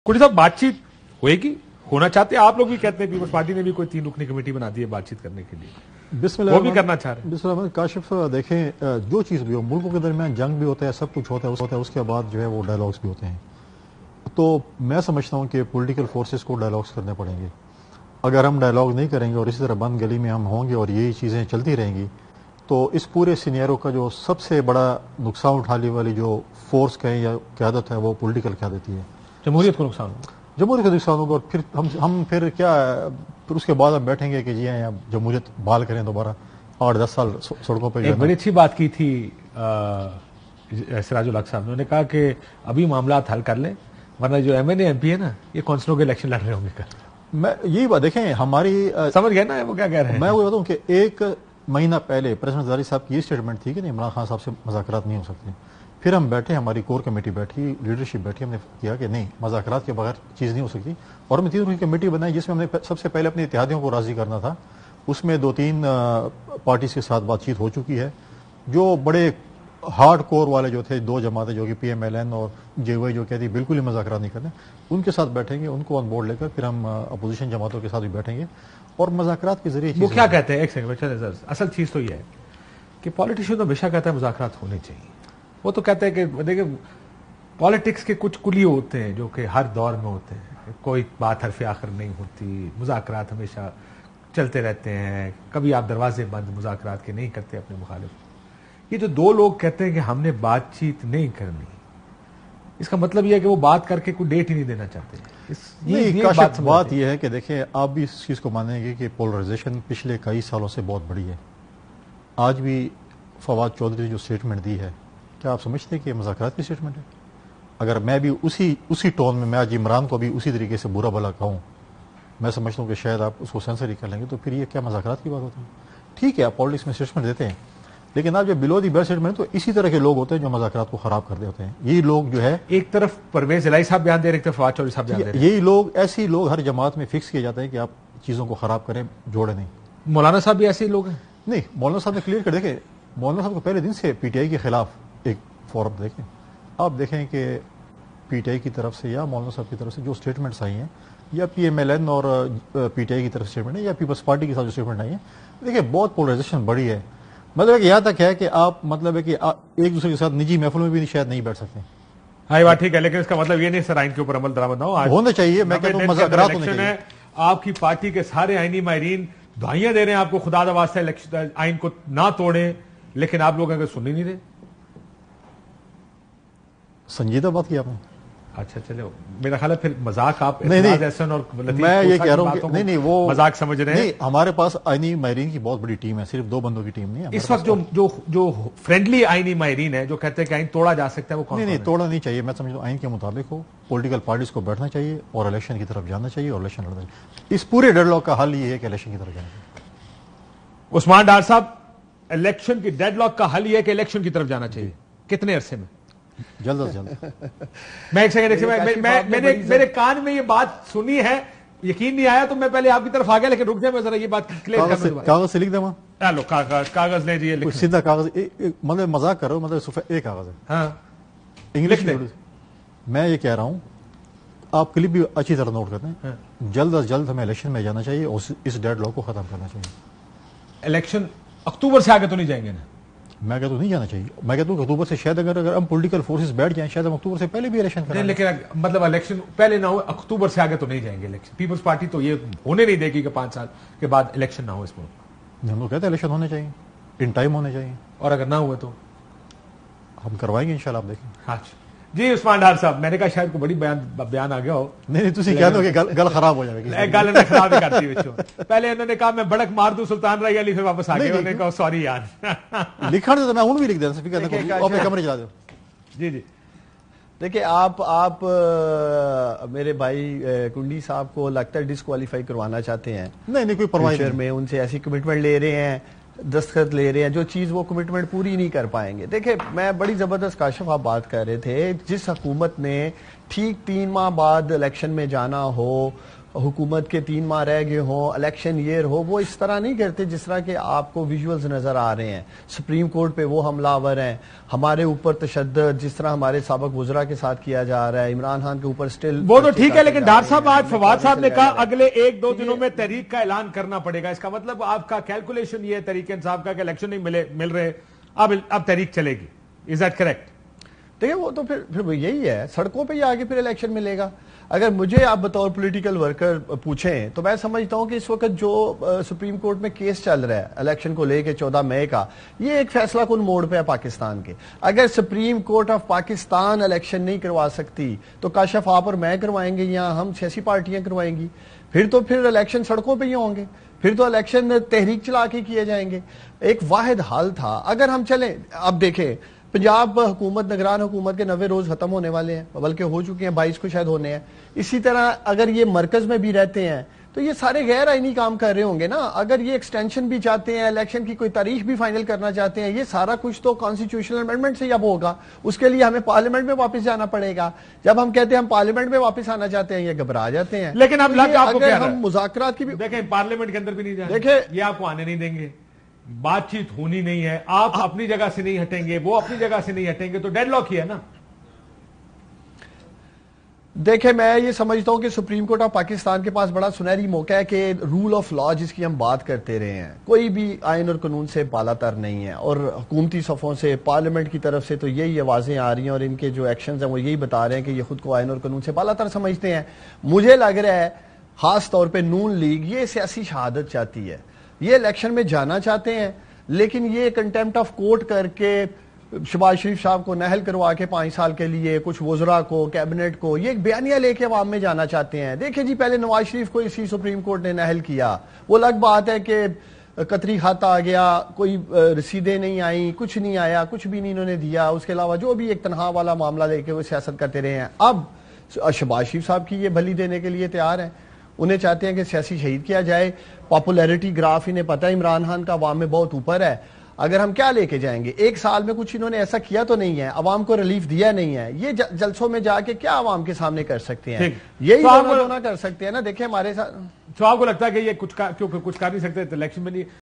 कुड़ी साहब बातचीत होएगी, होना चाहते हैं आप लोग भी कहते हैं पीपल्स पार्टी ने भी कोई 3 रुकनी कमेटी बना दी है बातचीत करने के लिए, वो भी करना चाह रहे हैं। बिस्मिल्लाह काशिफ देखें, जो चीज़ भी हो, मुल्कों के दरमियान जंग भी होता है, सब कुछ होता है, उसके बाद जो है वो डायलॉग्स भी होते हैं। तो मैं समझता हूँ कि पॉलिटिकल फोर्सेस को डायलॉग्स करने पड़ेंगे। अगर हम डायलॉग नहीं करेंगे और इसी तरह बंद गली में हम होंगे और यही चीज़ें चलती रहेंगी तो इस पूरे सिनेरियो का जो सबसे बड़ा नुकसान उठाने वाली जो फोर्स कहें या क़यादत है वो पॉलिटिकल क़यादत ही है। जमहूरियत को नुकसान होगा, जमहूरियत को नुकसान होगा और फिर हम फिर क्या, फिर उसके बाद हम बैठेंगे कि जी हाँ जमहूरियत बहाल करें दोबारा 8-10 साल सड़कों पर। एक बड़ी अच्छी बात की थी सिराजुल हक साहब ने, उन्होंने कहा कि अभी मामला हल कर लें वरना जो MNA MP है ना ये कौंसलों के इलेक्शन लड़ रहे होंगे कल। मैं यही बात देखें हमारी समझ गए ना वो क्या कह रहे हैं। मैं वो बताऊं कि 1 महीना पहले प्रेसिडेंट ज़रदारी साहब की ये स्टेटमेंट थी कि इमरान खान साहब से मुज़ाकरात नहीं हो सकते। फिर हम बैठे, हमारी कोर कमेटी बैठी, लीडरशिप बैठी, हमने किया कि नहीं मुज़ाकरात के बगैर चीज़ नहीं हो सकती और हमने 3 रुकनी कमेटी बनाई जिसमें हमने सबसे पहले अपने इत्तेहादियों को राज़ी करना था। उसमें 2-3 पार्टीज के साथ बातचीत हो चुकी है। जो बड़े हार्ड कोर वाले जो थे 2 जमातें जो कि PMLN और JY जो कहती बिल्कुल ही मुज़ाकरात नहीं करने, उनके साथ बैठेंगे, उनको ऑन बोर्ड लेकर फिर हम अपोजिशन जमातों के साथ भी बैठेंगे और मुज़ाकरात के जरिए। वो क्या कहते हैं, एक सेकंड, असल चीज़ तो ये है कि पॉलिटिशियन तो हमेशा कहता है मुज़ाकरात होने चाहिए। वो तो कहते हैं कि देखिए पॉलिटिक्स के कुछ कुली होते हैं जो कि हर दौर में होते हैं, कोई बात हरफ आखिर नहीं होती, मुज़ाकरात हमेशा चलते रहते हैं, कभी आप दरवाजे बंद मुज़ाकरात के नहीं करते अपने मुखालिफ। ये जो 2 लोग कहते हैं कि हमने बातचीत नहीं करनी, इसका मतलब यह है कि वो बात करके कोई डेट ही नहीं देना चाहते। ये बात यह है कि देखिए आप भी इस चीज़ को मानेंगे कि पोलराइजेशन पिछले कई सालों से बहुत बड़ी है। आज भी फवाद चौधरी ने जो स्टेटमेंट दी है, क्या आप समझते हैं कि मुज़ाकरात की स्टेटमेंट है? अगर मैं भी उसी टोन में मैं आज इमरान को भी उसी तरीके से बुरा भला कहूँ, मैं समझता हूँ कि शायद आप उसको सेंसर ही कर लेंगे, तो फिर ये क्या मुज़ाकरात की बात होती है? ठीक है आप पॉलिटिक्स में स्टेटमेंट देते हैं, लेकिन आप जब बिलो दी बेल्ट स्टेटमेंट तो इसी तरह के लोग होते हैं जो मुज़ाकरात को खराब कर देते हैं। यही लोग जो है, एक तरफ परवेज इलाही साहब बयान दे रहे, एक तरफ फवाद चौधरी साहब बयान दे रहे, यही लोग ऐसे ही लोग हर जमात में फिक्स किए जाते हैं कि आप चीज़ों को खराब करें, जोड़े नहीं। मौलाना साहब भी ऐसे ही लोग हैं। नहीं, मौलाना साहब ने क्लियर कर देखें, मौलाना साहब को पहले दिन से PTI के खिलाफ एक फोरम देखें, आप देखें कि PTI की तरफ से या मौलाना साहब की तरफ से जो स्टेटमेंट्स आई हैं या PMLN और PTI की तरफ से स्टेटमेंट है या पीपल्स पार्टी के साथ जो स्टेटमेंट आई है, देखिए बहुत पोलराइजेशन बड़ी है। मतलब है कि यहाँ तक है कि आप मतलब है कि एक दूसरे के साथ निजी महफिलों में भी शायद नहीं बैठ सकते। हाँ ये बात ठीक है, लेकिन इसका मतलब ये नहीं सर आइन के ऊपर अमल दरामद ना हो। होना चाहिए, मैं कहता हूँ मुज़ाकरात होने चाहिए। आपकी पार्टी के सारे आईनी माहिरीन दुआइयां दे रहे हैं आपको खुदा दा वास्ता आइन को ना तोड़े, लेकिन आप लोग अगर सुन ही नहीं रहे। संजीदा बात की आपने। अच्छा चलो, मेरा ख्याल है फिर मजाक आप नहीं, और मैं ये कह रहा हूँ नहीं वो मजाक समझ रहे हैं। नहीं, हमारे पास आईनी माहिरीन की बहुत बड़ी टीम है, सिर्फ 2 बंदों की टीम नहीं है इस वक्त। जो फ्रेंडली आईनी माहिरीन है जो कहते हैं कि आइन तोड़ा जा सकता है, वो कौन? नहीं, तोड़ा नहीं चाहिए। मैं समझता हूँ आइन के मुताबिक हो, पॉलिटिकल पार्टीज को बैठना चाहिए और इलेक्शन की तरफ जाना चाहिए और इलेक्शन लड़ना चाहिए। इस पूरे डेडलॉक का हल ये है कि इलेक्शन की तरफ जाना चाहिए। उस्मान डार साहब, इलेक्शन की डेडलॉक का हल ये है कि इलेक्शन की तरफ जाना चाहिए, कितने अरसे में? जल्द से जल्द। मैं एक सेकंड, मैंने मेरे कान में ये बात सुनी है, यकीन नहीं आया तो मैं पहले आपकी तरफ आ गया, लेकिन रुक जाए मैं जरा ये बात क्लियर कर दूं। कागज से लिख दे वहां। लो कागज ले जी, सीधा कागज, मतलब मजाक कर रहा हूं, मतलब एक कागज है। हाँ इंग्लिश में मैं ये कह रहा हूं, आप क्लिप भी अच्छी तरह नोट करते हैं। जल्द अज जल्द हमें इलेक्शन में जाना चाहिए और इस डेडलॉक को खत्म करना चाहिए। इलेक्शन अक्टूबर से आगे तो नहीं जाएंगे ना? मैं कहता हूं नहीं जाना चाहिए। मैं कहता हूं अक्टूबर से शायद अगर हम पॉलिटिकल फोर्सेस बैठ जाएं, शायद हम अक्टूबर से पहले भी इलेक्शन करें। लेकिन मतलब इलेक्शन पहले ना हो, अक्टूबर से आगे तो नहीं जाएंगे इलेक्शन। पीपल्स पार्टी तो ये होने नहीं देगी कि 5 साल के बाद इलेक्शन ना हो इसमें। हम लोग कहते हैं इलेक्शन होने चाहिए, इन टाइम होने चाहिए, और अगर ना हुए तो हम करवाएंगे इंशाल्लाह। आप देखें। हाँ जी उस्मान डार साहब, मैंने कहा शायद को बड़ी बयान आ गया हो। नहीं तुसी कह दो कि गल खराब हो जाएगी। गल ने खराब ही करती है। पहले इन्होंने कहा मैं बड़क मार दूं सुल्तान राय अली, फिर वापस आ गए, उन्होंने कहा सॉरी यार। लिखा तो मैं भी लिख देना, स्पीकर अपने कमरे चला दो। जी देखिए आप मेरे भाई कुंडी साहब को लगता है डिस्क्वालीफाई करवाना चाहते हैं। नहीं कोई परवाह नहीं, में उनसे ऐसी कमिटमेंट ले रहे हैं, दस्तखत ले रहे हैं, जो चीज वो कमिटमेंट पूरी नहीं कर पाएंगे। देखिए मैं बड़ी जबरदस्त काशिफ आप बात कर रहे थे, जिस हुकूमत ने ठीक 3 माह बाद इलेक्शन में जाना हो حکومت کے 3 ماہ رہ گئے ہوں، الیکشن ایئر ہو، وہ اس طرح نہیں کرتے جس طرح کہ آپ کو ویژولز نظر آ رہے ہیں. سپریم کورٹ پہ وہ حملہ آور ہیں، ہمارے اوپر تشدد جس طرح ہمارے سابق وزراء کے ساتھ کیا جا رہا ہے، عمران خان کے اوپر سٹل وہ تو ٹھیک ہے، لیکن ڈار صاحب آج فواد صاحب نے کہا اگلے 1-2 دنوں میں تحریک کا اعلان کرنا پڑے گا. اس کا مطلب آپ کا کیلکولیشن یہ ہے تحریک انصاف کا کہ الیکشن نہیں مل رہے، اب تحریک چلے گی. Is that correct? دیکھیں وہ تو پھر یہی ہے، سڑکوں پہ ہی آگے پھر الیکشن ملے گا. اگر مجھے آپ بطور پولیٹیکل ورکر پوچھیں تو میں سمجھتا ہوں کہ اس وقت جو سپریم کورٹ میں کیس چل رہا ہے الیکشن کو لے کے 14 مئی کا، یہ ایک فیصلہ کن موڑ پہ ہے پاکستان کے. اگر supreme court of Pakistan election نہیں کروا سکتی تو کاشف آپ اور میں کروائیں گے یا ہم سیاسی پارٹیاں کروائیں گی. پھر الیکشن سڑکوں پہ ہی ہوں گے، پھر تو الیکشن تحریک چلا کے کیے جائیں گے. ایک واحد حل تھا. اگر ہم چلیں، اب دیکھیں پنجاب حکومت، نگران حکومت کے 90 روز ختم ہونے والے ہیں، بلکہ ہو چکے ہیں، 22 کو شاید ہونے ہیں. اسی طرح اگر یہ مرکز میں بھی رہتے ہیں تو یہ سارے غیر آئینی کام کر رہے ہوں گے نا. اگر یہ ایکسٹینشن بھی چاہتے ہیں، الیکشن کی کوئی تاریخ بھی فائنل کرنا چاہتے ہیں، یہ سارا کچھ تو کانسٹیٹیوشنل امینڈمنٹ سے اب ہوگا. اس کے لیے ہمیں پارلیمنٹ میں واپس جانا پڑے گا. جب ہم کہتے ہیں ہم پارلیمنٹ میں واپس آنا چاہتے ہیں، یہ گھبرا جاتے ہیں. لیکن اب لگ آپ کو کیا ہم مذاکرات کی بھی دیکھیں، پارلیمنٹ کے اندر بھی نہیں جائیں، دیکھیں یہ آپ کو آنے نہیں دیں گے، بات چیت ہونی نہیں ہے، آپ اپنی جگہ سے نہیں ہٹیں گے، وہ اپنی جگہ سے نہیں ہٹیں گے، تو ڈیڈ لاک ہی ہے نا. دیکھیں میں یہ سمجھتا ہوں کہ سپریم کورٹ آف پاکستان کے پاس بڑا سنہری موقع ہے کہ رول آف لا جس کی ہم بات کرتے رہے ہیں، کوئی بھی آئین اور قانون سے بالا تر نہیں ہے. اور حکومتی صفوں سے، پارلیمنٹ کی طرف سے تو یہی آوازیں آ رہی ہیں اور ان کے جو ایکشنز ہیں وہ یہی بتا رہے ہیں کہ یہ خود کو آئین اور قانون سے بالا تر سمجھتے ہیں. مجھے لگ رہا ہے خاص طور پہ نون لیگ یہ سیاسی شہادت چاہتی ہے. یہ الیکشن میں جانا چاہتے ہیں، لیکن یہ کنٹیمپٹ آف کورٹ کر کے شہباز شریف صاحب کو نہل کروا کے 5 سال کے لیے، کچھ وزراء کو، کیبنٹ کو، یہ ایک بیانیہ لے کے عوام میں جانا چاہتے ہیں. دیکھیں جی، پہلے نواز شریف کو اسی سپریم کورٹ نے نہل کیا. وہ الگ بات ہے کہ قطری خط آ گیا، کوئی رسیدیں نہیں آئیں، کچھ نہیں آیا، کچھ بھی نہیں انہوں نے دیا. اس کے علاوہ جو بھی ایک تنخواہ والا معاملہ لے کے وہ سیاست کرتے رہے ہیں. اب شہباز شریف صاحب کی یہ بھلی دینے کے لیے تیار ہیں. انہیں چاہتے ہیں کہ سیاسی شہید کیا جائے. پاپولیرٹی گراف انہیں پتہ ہے عمران خان کا عوام میں بہت اوپر ہے. اگر ہم کیا لے کے جائیں گے؟ 1 سال میں کچھ انہوں نے ایسا کیا تو نہیں ہے، عوام کو ریلیف دیا نہیں ہے. یہ جلسوں میں جا کے کیا عوام کے سامنے کر سکتے ہیں؟ یہی رونا کر سکتے ہیں نا. دیکھیں ہمارے ساتھ، تو آپ کو لگتا ہے کہ یہ کچھ کر نہیں سکتے الیکشن میں نہیں